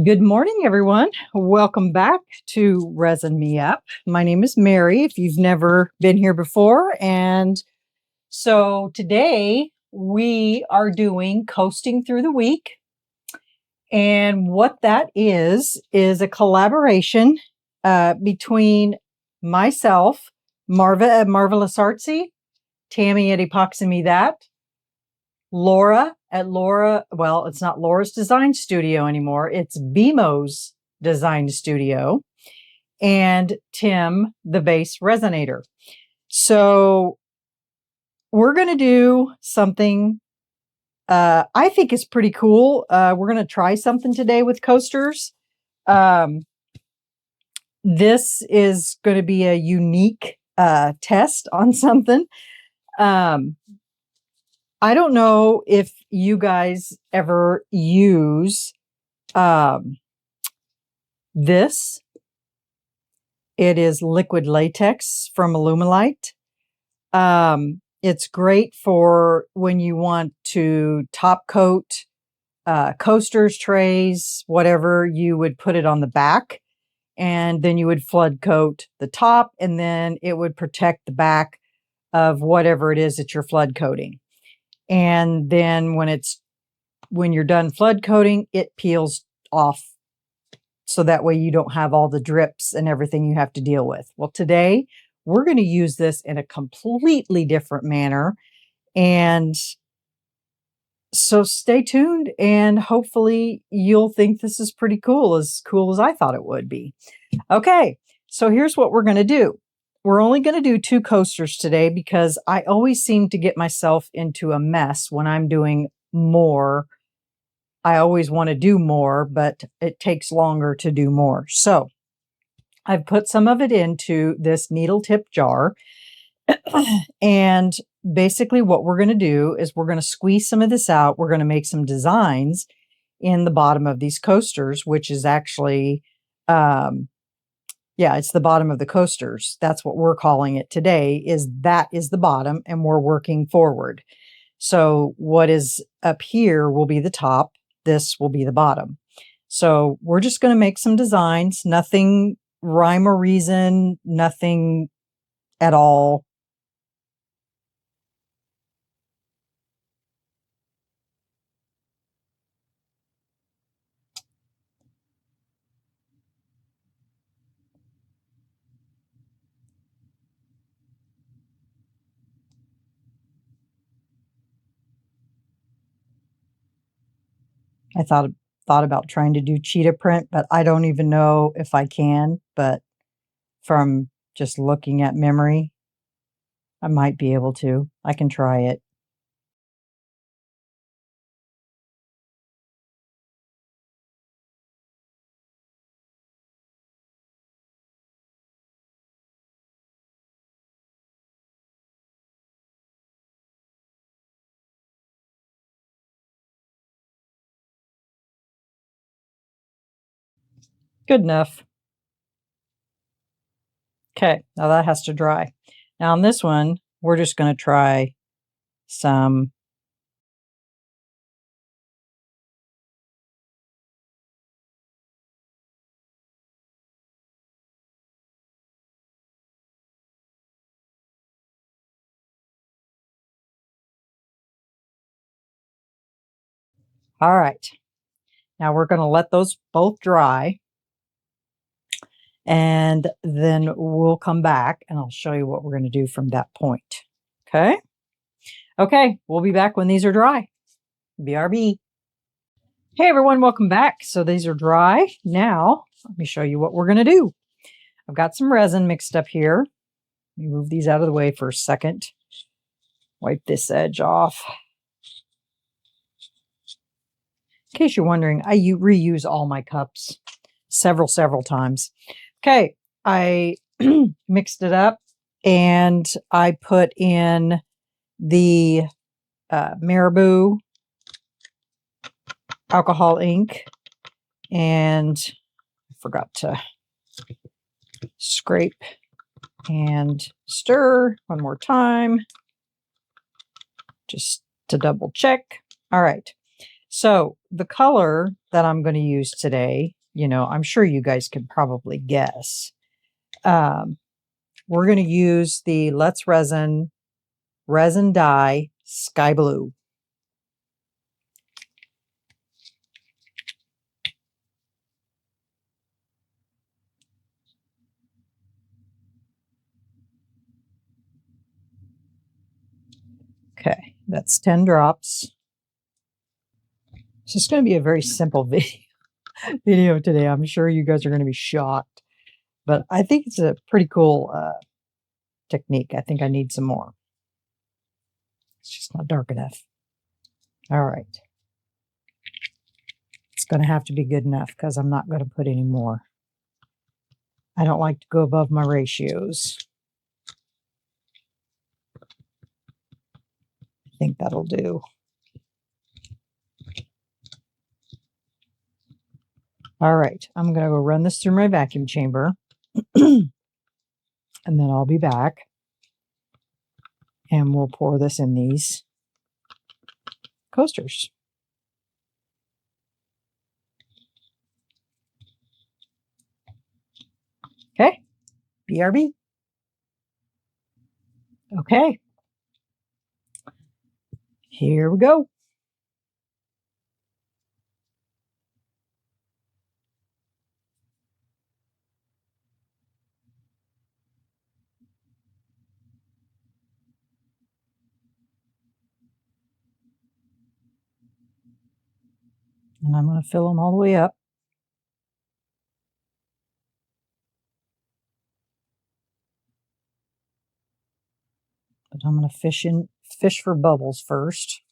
Good morning, everyone. Welcome back to Resin Me Up. My name is Mary, if you've never been here before. And so today we are doing Coasting Through the Week. And what that is a collaboration between myself, Marva at Marvelous Artsy, Tammy at Epoxy Me That, Laura at well, it's not Laura's Design Studio anymore. It's BMO's Design Studio, and Tim, the Base Resonator. So we're going to do something I think is pretty cool. We're going to try something today with coasters. This is going to be a unique test on something. I don't know if you guys ever use this. It is liquid latex from Alumilite. It's great for when you want to top coat coasters, trays, whatever. You would put it on the back, and then you would flood coat the top, and then it would protect the back of whatever it is that you're flood coating. And then when you're done flood coating, it peels off. So that way you don't have all the drips and everything you have to deal with. Well, today we're going to use this in a completely different manner. And so stay tuned, and hopefully you'll think this is pretty cool as I thought it would be. Okay, so here's what we're going to do. We're only going to do 2 coasters today because I always seem to get myself into a mess when I'm doing more. I always want to do more, but it takes longer to do more. So I've put some of it into this needle tip jar. And basically what we're going to do is we're going to squeeze some of this out. We're going to make some designs in the bottom of these coasters, which is actually, it's the bottom of the coasters. That's what we're calling it today, that is the bottom, and we're working forward. So what is up here will be the top. This will be the bottom. So we're just going to make some designs, nothing rhyme or reason, nothing at all. I thought about trying to do cheetah print, but I don't even know if I can. But from just looking at memory, I might be able to. I can try it. Good enough. Okay, now that has to dry. Now on this one, we're just going to try some all right. Now we're going to let those both dry, and then we'll come back and I'll show you what we're going to do from that point. Okay? Okay, we'll be back when these are dry. BRB. Hey everyone, welcome back. So these are dry. Now, let me show you what we're going to do. I've got some resin mixed up here. Let me move these out of the way for a second. Wipe this edge off. In case you're wondering, I reuse all my cups several times. Okay, I mixed it up, and I put in the Marabou alcohol ink, and I forgot to scrape and stir one more time just to double check. All right. So the color that I'm going to use today, I'm sure you guys could probably guess. We're going to use the Let's Resin dye Sky Blue. Okay, that's 10 drops. It's just going to be a very simple video today. I'm sure you guys are going to be shocked, but I think it's a pretty cool technique. I think I need some more. It's just not dark enough. All right. It's going to have to be good enough because I'm not going to put any more. I don't like to go above my ratios. I think that'll do. All right, I'm going to go run this through my vacuum chamber, and then I'll be back, and we'll pour this in these coasters. Okay, BRB. Okay, here we go. And I'm going to fill them all the way up. But I'm going to fish for bubbles first.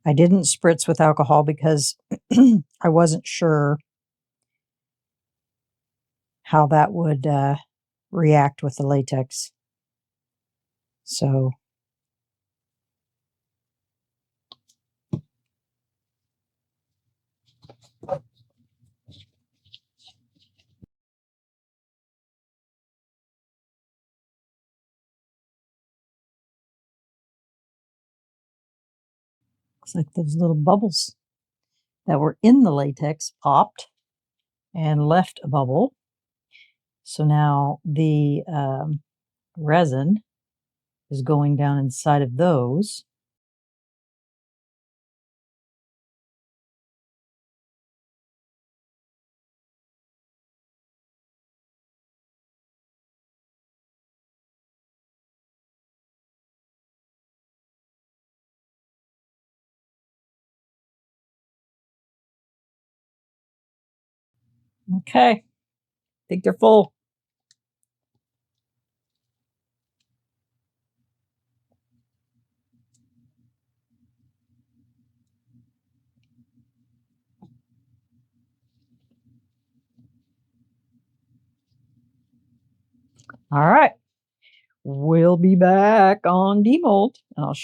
I didn't spritz with alcohol because I wasn't sure how that would react with the latex. So looks like those little bubbles that were in the latex popped and left a bubble. So now the resin is going down inside of those. Okay, I think they're full. All right, we'll be back on demold, and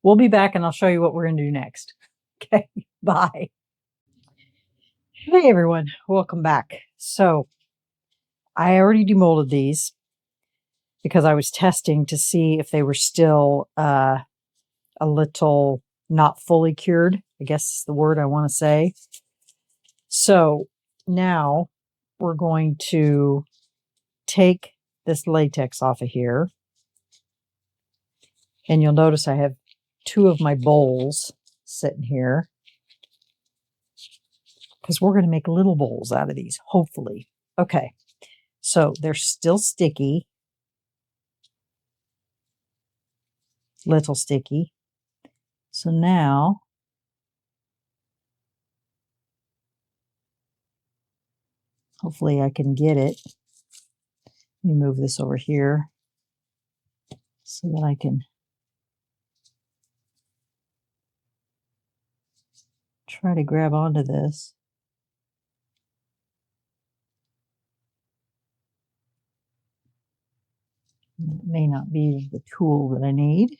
we'll be back and I'll show you what we're going to do next. Okay, bye. Hey everyone, welcome back. So I already demolded these because I was testing to see if they were still a little not fully cured, I guess is the word I want to say. So now we're going to take this latex off of here. And you'll notice I have 2 of my bowls sitting here, because we're going to make little bowls out of these, hopefully. Okay, so they're still sticky, little sticky. So now hopefully I can get it. Let me move this over here so that I can try to grab onto this. It may not be the tool that I need.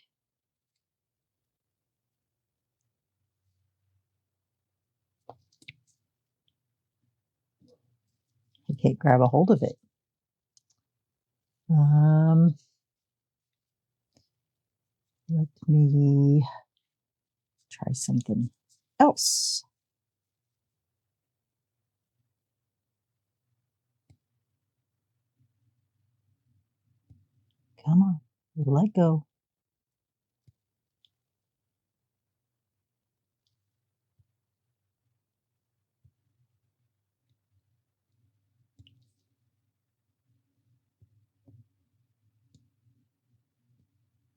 I can't grab a hold of it. Let me try something else. Come on, let go.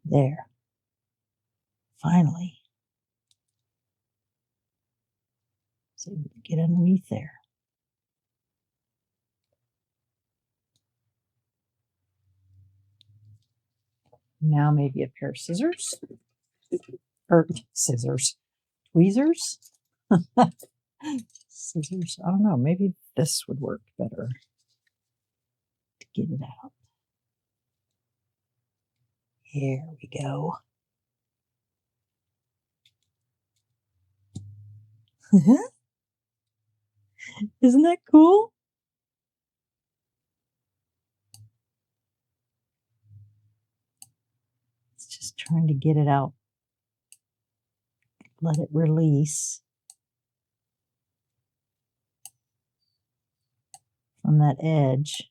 There. Finally. So we can get underneath there. Now maybe a pair of scissors. Or scissors. Tweezers? Scissors. I don't know. Maybe this would work better to get it out. Here we go. Isn't that cool? It's just trying to get it out. Let it release from that edge.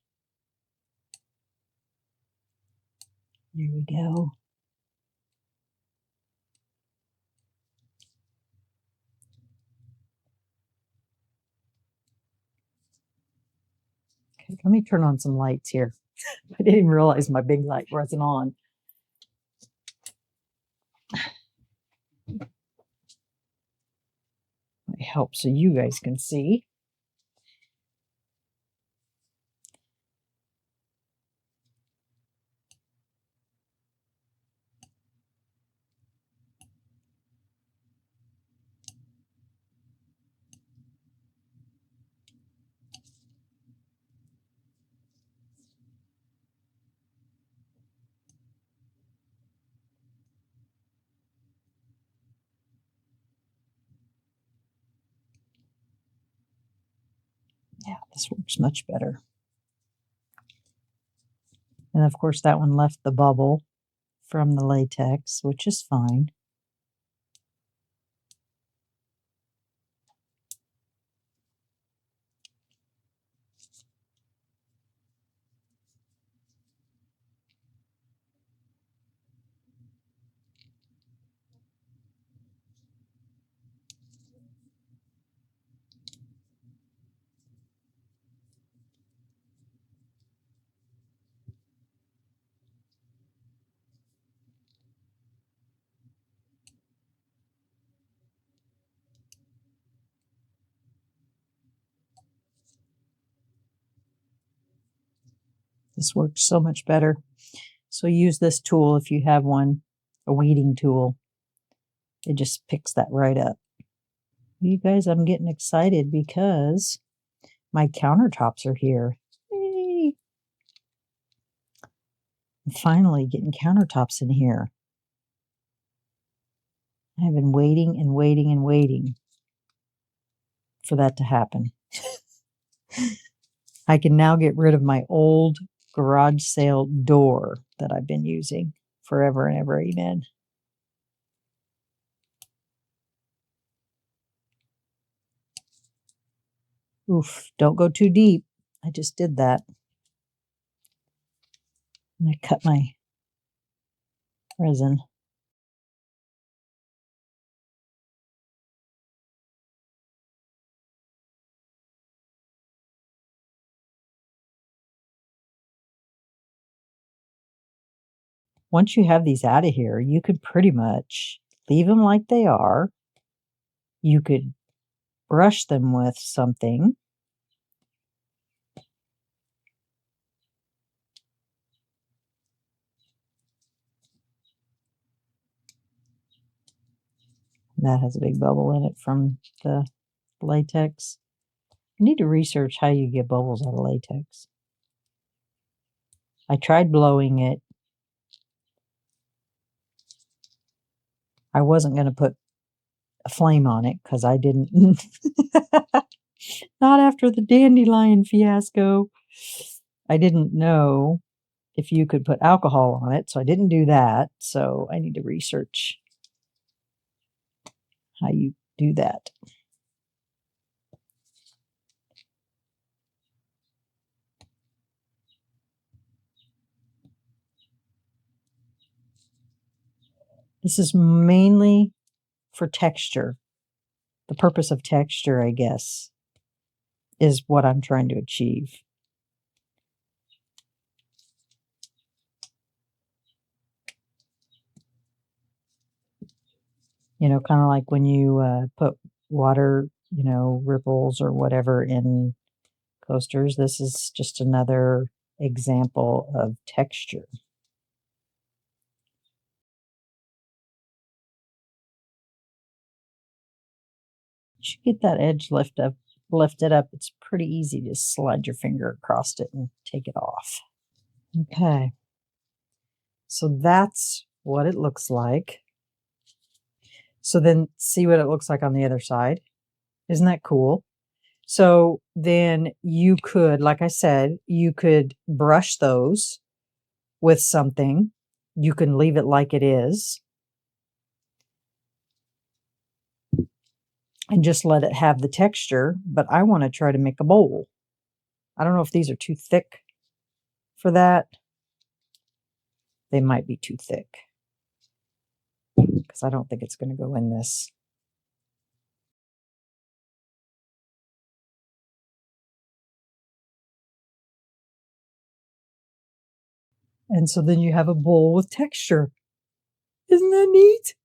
There we go. Okay, let me turn on some lights here. I didn't even realize my big light wasn't on. Might help so you guys can see. Yeah, this works much better. And of course that one left the bubble from the latex, which is fine. This works so much better. So use this tool if you have one, a weeding tool. It just picks that right up. You guys, I'm getting excited because my countertops are here. Yay! I'm finally getting countertops in here. I've been waiting and waiting and waiting for that to happen. I can now get rid of my old garage sale door that I've been using forever and ever. Amen. Oof, don't go too deep. I just did that. And I cut my resin. Once you have these out of here, you could pretty much leave them like they are. You could brush them with something. That has a big bubble in it from the latex. I need to research how you get bubbles out of latex. I tried blowing it. I wasn't going to put a flame on it because I didn't. Not after the dandelion fiasco. I didn't know if you could put alcohol on it. So I didn't do that. So I need to research how you do that. This is mainly for texture. The purpose of texture, I guess, is what I'm trying to achieve. You know, kind of like when you put water, you know, ripples or whatever in coasters. This is just another example of texture. Once you get that edge lifted up, it's pretty easy to slide your finger across it and take it off. Okay. So that's what it looks like. So then see what it looks like on the other side. Isn't that cool? So then you could, like I said, you could brush those with something. You can leave it like it is and just let it have the texture. But I want to try to make a bowl. I don't know if these are too thick for that. They might be too thick because I don't think it's going to go in this. And so then you have a bowl with texture. Isn't that neat?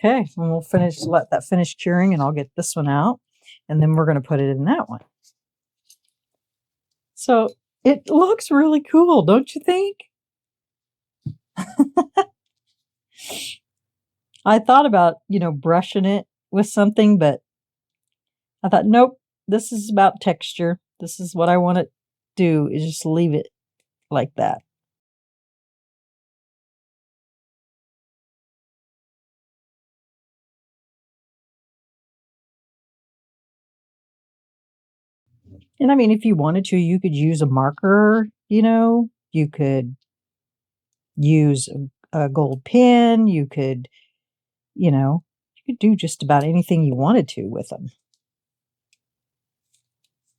Okay, and we'll let that finish curing, and I'll get this one out, and then we're going to put it in that one. So it looks really cool, don't you think? I thought about, you know, brushing it with something, but I thought, nope, this is about texture. This is what I want to do, is just leave it like that. And I mean, if you wanted to, you could use a marker, you know, you could use a gold pen, you could, you know, you could do just about anything you wanted to with them.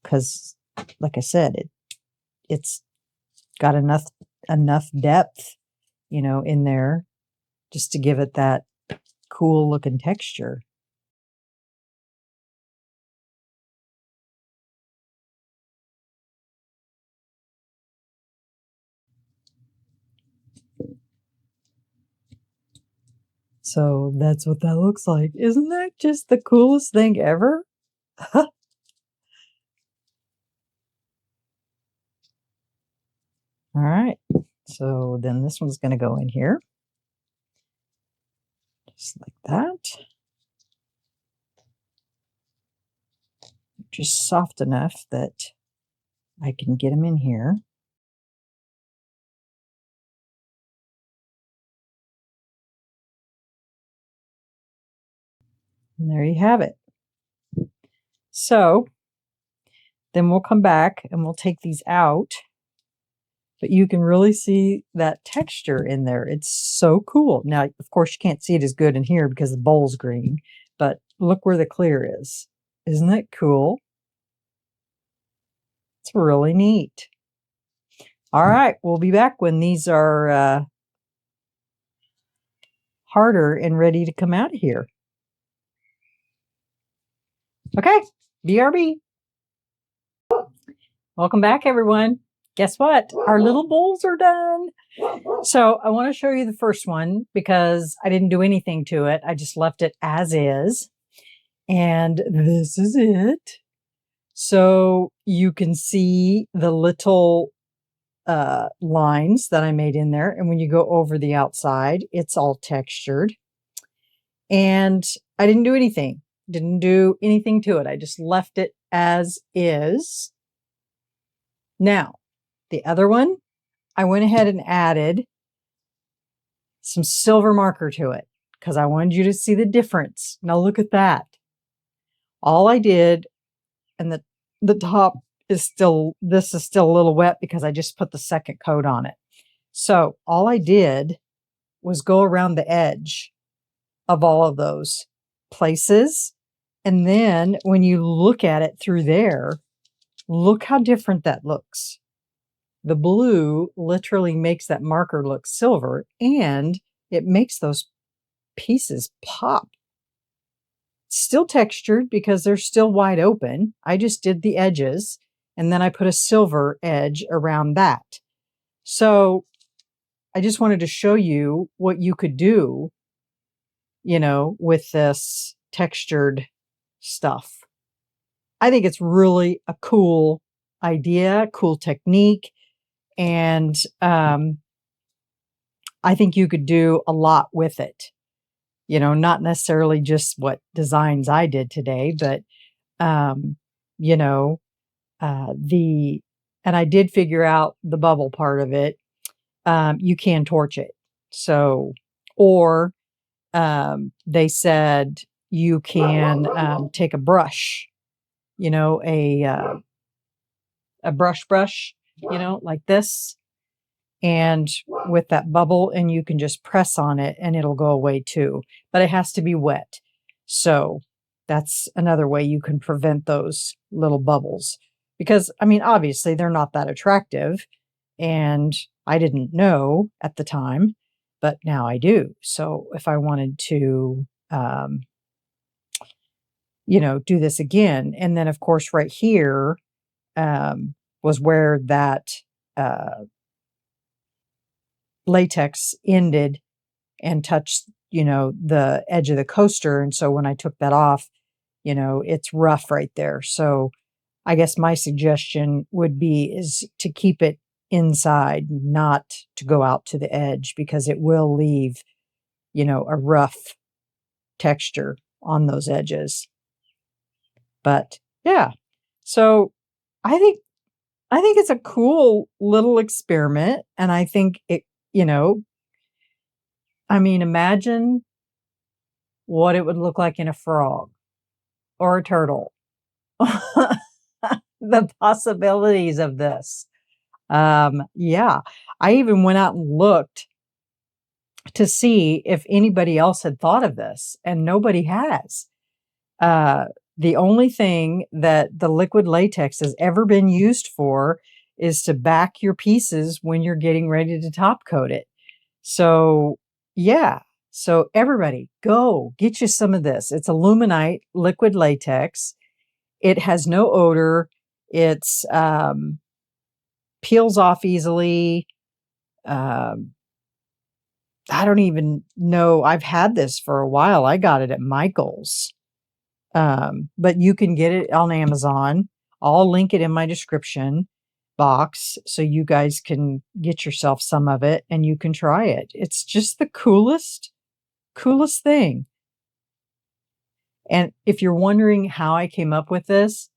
Because, like I said, it's got enough depth, you know, in there just to give it that cool looking texture. So that's what that looks like. Isn't that just the coolest thing ever? All right. So then this one's going to go in here. Just like that. Just soft enough that I can get them in here. And there you have it. So then we'll come back and we'll take these out. But you can really see that texture in there. It's so cool. Now, of course, you can't see it as good in here because the bowl's green. But look where the clear is. Isn't that cool? It's really neat. All right, we'll be back when these are harder and ready to come out of here. Okay, BRB. Welcome back, everyone. Guess what? Our little bowls are done. So I want to show you the first one because I didn't do anything to it. I just left it as is. And this is it. So you can see the little lines that I made in there. And when you go over the outside, it's all textured. And I didn't do anything. Didn't do anything to it. I just left it as is. Now, the other one, I went ahead and added some silver marker to it because I wanted you to see the difference. Now look at that. All I did, and the top is still, this is still a little wet because I just put the second coat on it. So all I did was go around the edge of all of those places. And then when you look at it through there, look how different that looks. The blue literally makes that marker look silver, and it makes those pieces pop. Still textured because they're still wide open. I just did the edges, and then I put a silver edge around that. So I just wanted to show you what you could do, you know, with this textured stuff. I think it's really a cool idea, cool technique, and I think you could do a lot with it. You know, not necessarily just what designs I did today, but you know, and I did figure out the bubble part of it. You can torch it. So, or they said you can take a brush, you know, a brush, you know, like this, and with that bubble, and you can just press on it and it'll go away too. But it has to be wet. So that's another way you can prevent those little bubbles. Because, I mean, obviously they're not that attractive. And I didn't know at the time, but now I do. So if I wanted to, you know, do this again, and then of course right here was where that latex ended and touched, you know, the edge of the coaster. And so when I took that off, you know, it's rough right there. So I guess my suggestion would be is to keep it inside, not to go out to the edge, because it will leave, you know, a rough texture on those edges. But yeah, so I think it's a cool little experiment, and I think it, you know, I mean, imagine what it would look like in a frog or a turtle. The possibilities of this. Yeah, I even went out and looked to see if anybody else had thought of this, and nobody has. Uh, the only thing that the liquid latex has ever been used for is to back your pieces when you're getting ready to top coat it. So, yeah. So everybody, go get you some of this. It's aluminite liquid latex. It has no odor. It's peels off easily. I don't even know. I've had this for a while. I got it at Michael's. But you can get it on Amazon. I'll link it in my description box so you guys can get yourself some of it and you can try it. It's just the coolest thing. And if you're wondering how I came up with this,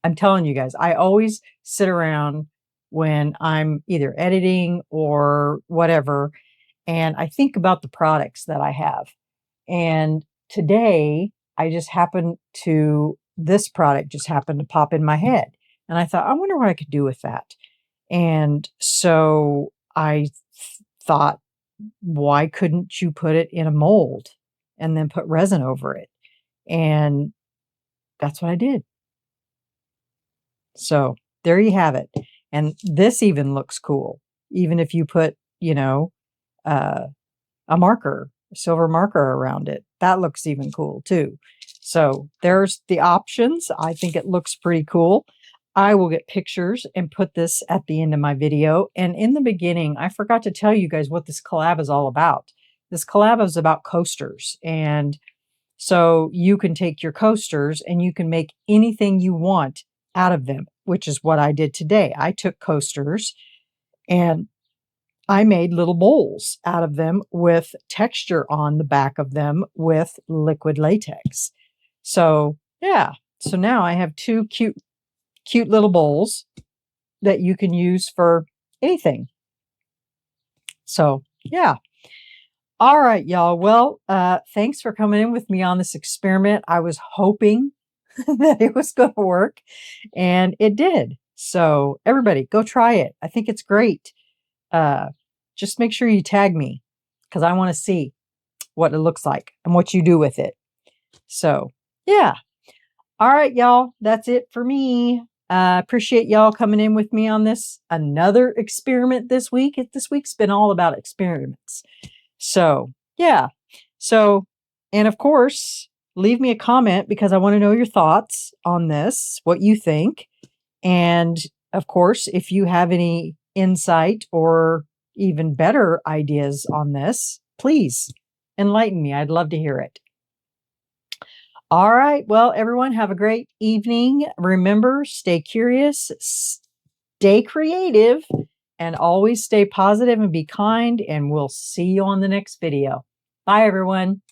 I'm telling you guys, I always sit around when I'm either editing or whatever, and I think about the products that I have. And today, this product just happened to pop in my head. And I thought, I wonder what I could do with that. And so I thought, why couldn't you put it in a mold and then put resin over it? And that's what I did. So there you have it. And this even looks cool, even if you put, you know, a silver marker around it. That looks even cool too. So there's the options. I think it looks pretty cool. I will get pictures and put this at the end of my video. And in the beginning, I forgot to tell you guys what this collab is all about. This collab is about coasters. And so you can take your coasters and you can make anything you want out of them, which is what I did today. I took coasters and I made little bowls out of them with texture on the back of them with liquid latex. So yeah, so now I have two cute little bowls that you can use for anything. So yeah. All right, y'all. Well, thanks for coming in with me on this experiment. I was hoping that it was going to work, and it did. So everybody, go try it. I think it's great. Uh, just make sure you tag me because I want to see what it looks like and what you do with it. So yeah. All right, y'all. That's it for me. Appreciate y'all coming in with me on this another experiment this week. This week's been all about experiments. So yeah. So, and of course, leave me a comment because I want to know your thoughts on this, what you think. And of course, if you have any insight or even better ideas on this, please enlighten me. I'd love to hear it. All right. Well, everyone, have a great evening. Remember, stay curious, stay creative, and always stay positive and be kind. And we'll see you on the next video. Bye, everyone.